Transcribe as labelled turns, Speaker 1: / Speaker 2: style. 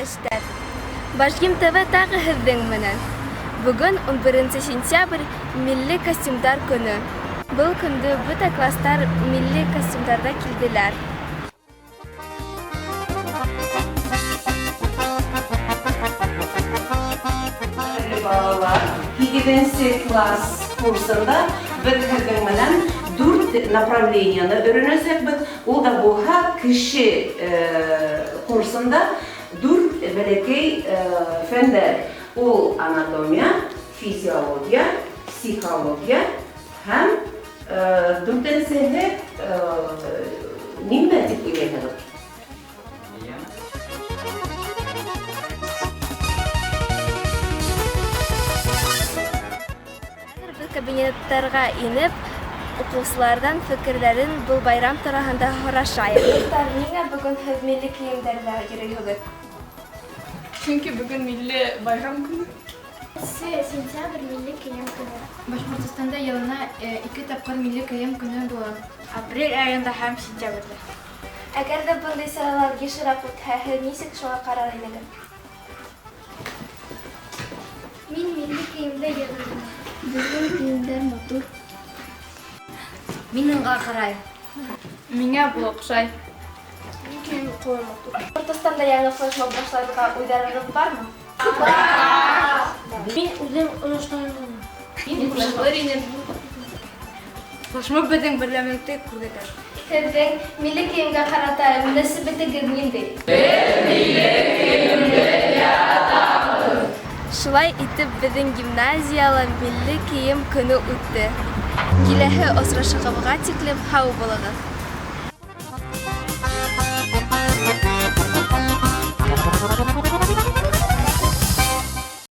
Speaker 1: иптәштәр. Башким ТВ тагы һеҙҙең менән. Бүген 11 сентябрь милли костюмдар көне. Был көндө бөтә класстар милли костюмдарда килделәр.
Speaker 2: Балалар, 7-нче класс курсында biz һеҙҙең менән 4 направлениены öğrenәсәк бит. Ул да булһа кеше курсында 4 бәләкәй фәндәр. Ул анатомия, физиология, психология һәм 4-нчеһе нимә дип уйлайһығыҙ?
Speaker 1: Кабинеттарға инеп, уҡыусыларҙан фекерҙәрен был байрам тураһында һорашайыҡ. Достар, ниңә бөгөн һеҙ милли кейемдәрҙә йөрөйһөгөҙ?
Speaker 3: Чөнки бөгөн милли байрам көне.
Speaker 4: 3 сентябрь милли кейем көне.
Speaker 5: Башҡортостанда йылына 2 тапҡыр милли кейем көне була.
Speaker 4: Апрель айында һәм сентябрьдә.
Speaker 1: Әгәр ҙә бындай саралар йышыраҡ үтһә, һеҙ нисек шуға ҡарар инегеҙ?
Speaker 4: Мин милли кейемдә йөрөйөм. Бөгөн кейемдәр матур.
Speaker 5: Мин уға ҡарай.
Speaker 3: Миңә был оҡшай.
Speaker 1: Мин кейем ҡулым матур. Башҡортостанда яңы флешмоб башларға уйҙарығыҙ бармы?
Speaker 4: Мин үҙем оноштырам.
Speaker 5: Мин ҡушылыр инем. Флешмоб беҙҙең берләмлекте күрһәтә.
Speaker 1: Һеҙҙең милли кейемгә ҡарата мөнәсәбәтегеҙ ниндәй? Шулай итеп, беҙҙең гимназияла милли кейем көнө үтте. Киләһе осрашыуға тиклем һау булығыҙ.